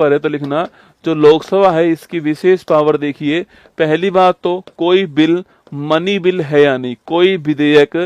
पर है तो लिखना जो लोकसभा है इसकी विशेष पावर देखिए, पहली बात तो कोई बिल मनी बिल है या नहीं, कोई विधेयक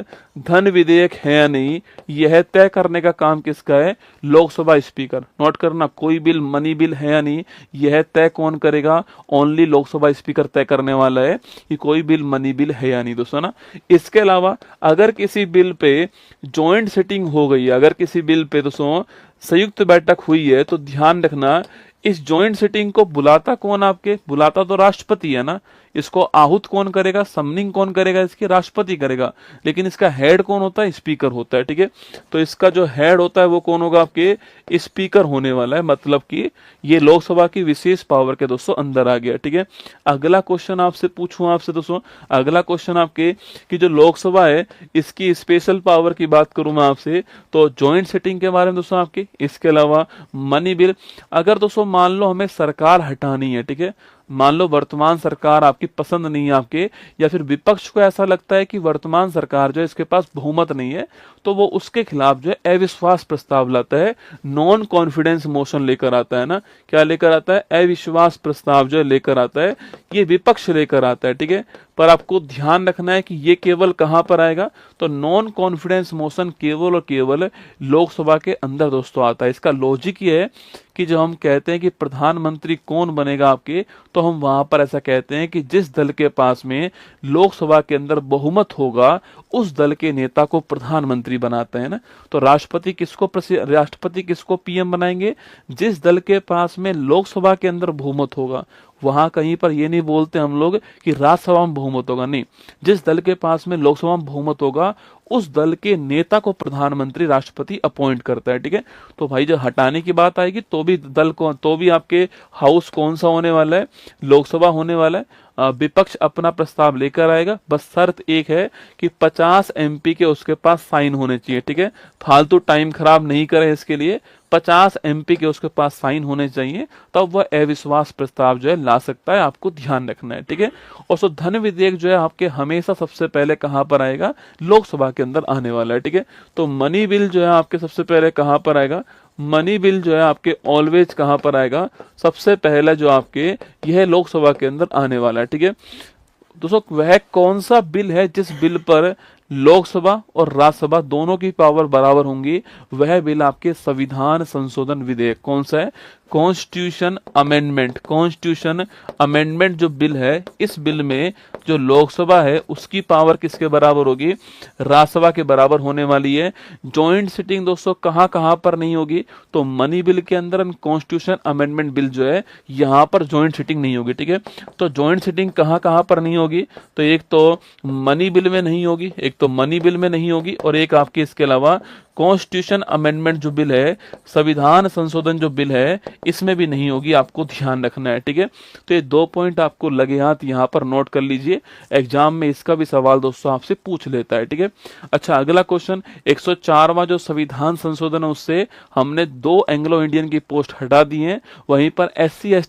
धन विधेयक है या नहीं, यह तय करने का काम किसका है, लोकसभा स्पीकर। नोट करना, कोई बिल मनी बिल है या नहीं, यह तय कौन करेगा, ओनली लोकसभा स्पीकर तय करने वाला है कि कोई बिल मनी बिल है या नहीं दोस्तों ना। इसके अलावा अगर किसी बिल पे जॉइंट सिटिंग हो गई है, अगर किसी बिल पे दोस्तों संयुक्त बैठक हुई है, तो ध्यान रखना इस जॉइंट सिटिंग को बुलाता कौन, आपके बुलाता तो राष्ट्रपति है ना, इसको आहूत कौन करेगा, समनिंग कौन करेगा, इसकी राष्ट्रपति करेगा, लेकिन इसका हेड कौन होता है, स्पीकर होता है। ठीक है, तो इसका जो हेड होता है वो कौन होगा, आपके स्पीकर होने वाला है, मतलब कि ये लोकसभा की विशेष पावर के दोस्तों अंदर आ गया। ठीक है, अगला क्वेश्चन आपसे पूछूं आपसे दोस्तों, अगला क्वेश्चन आपके कि जो लोकसभा है इसकी स्पेशल पावर की बात करूं मैं आपसे, तो जॉइंट सिटिंग के बारे में दोस्तों आपके, इसके अलावा मनी बिल। अगर दोस्तों मान लो हमें सरकार हटानी है, ठीक है, मान लो वर्तमान सरकार आपकी पसंद नहीं है आपके, या फिर विपक्ष को ऐसा लगता है कि वर्तमान सरकार जो है इसके पास बहुमत नहीं है, तो वो उसके खिलाफ जो है अविश्वास प्रस्ताव लाता है, नॉन कॉन्फिडेंस मोशन लेकर आता है ना, क्या लेकर आता है, अविश्वास प्रस्ताव जो है लेकर आता है, ये विपक्ष लेकर आता है। ठीक है, पर आपको ध्यान रखना है कि ये केवल कहां पर आएगा, तो नॉन कॉन्फिडेंस मोशन केवल और केवल लोकसभा के अंदर दोस्तों आता है। इसका लॉजिक ये है कि जब हम कहते हैं कि प्रधानमंत्री कौन बनेगा आपके, तो हम वहां पर ऐसा कहते हैं कि जिस दल के पास में लोकसभा के अंदर बहुमत होगा उस दल के नेता को प्रधानमंत्री बनाते हैं ना। तो राष्ट्रपति किसको पीएम बनाएंगे, जिस दल के पास में लोकसभा के अंदर बहुमत होगा। वहां कहीं पर ये नहीं बोलते हम लोग कि राज्यसभा में बहुमत होगा, नहीं, जिस दल के पास में लोकसभा में बहुमत होगा उस दल के नेता को प्रधानमंत्री राष्ट्रपति अपॉइंट करता है। ठीक है, तो भाई जब हटाने की बात आएगी तो भी दल को, तो भी आपके हाउस कौन सा होने वाला है, लोकसभा होने वाला है। विपक्ष अपना प्रस्ताव लेकर आएगा, बस शर्त एक है कि 50 एमपी के उसके पास साइन होने चाहिए। ठीक है, फालतू टाइम खराब नहीं करे इसके लिए, 50 एमपी के उसके पास साइन होने चाहिए, तब वह अविश्वास प्रस्ताव जो है ला सकता है, आपको ध्यान रखना है। ठीक है, और सो धन विधेयक जो है आपके हमेशा सबसे पहले कहां पर आएगा, लोकसभा के अंदर आने वाला है। ठीक है, तो मनी बिल जो है आपके सबसे पहले कहां पर आएगा, मनी बिल जो है आपके ऑलवेज कहां पर आएगा, सबसे पहला जो आपके यह लोकसभा के अंदर आने वाला है। ठीक है दोस्तों, वह कौन सा बिल है जिस बिल पर लोकसभा और राज्यसभा दोनों की पावर बराबर होंगी, वह बिल आपके संविधान संशोधन विधेयक। कौन सा है, कॉन्स्टिट्यूशन अमेंडमेंट। कॉन्स्टिट्यूशन अमेंडमेंट जो बिल है, इस बिल में जो लोकसभा है उसकी पावर किसके बराबर होगी, राज्यसभा के बराबर होने वाली है। जॉइंट सिटिंग दोस्तों कहां कहां पर नहीं होगी, तो मनी बिल के अंदर, कॉन्स्टिट्यूशन अमेंडमेंट बिल जो है यहां पर जॉइंट सिटिंग नहीं होगी। ठीक है, तो जॉइंट सिटिंग कहां कहां पर नहीं होगी, तो एक तो मनी बिल में नहीं होगी, एक तो मनी बिल में नहीं होगी, और एक आपके इसके अलावा कॉन्स्टिट्यूशन अमेंडमेंट जो बिल है, संविधान संशोधन जो बिल है, इसमें भी नहीं होगी, आपको ध्यान रखना है। ठीक है, तो ये 2 पॉइंट आपको लगे हाथ यहाँ पर नोट कर लीजिए, एग्जाम में इसका भी सवाल दोस्तों आपसे पूछ लेता है। ठीक है, अच्छा अगला क्वेश्चन, 104वां जो संविधान संशोधन है उससे हमने 2 एंग्लो इंडियन की पोस्ट हटा दी है, वहीं पर SC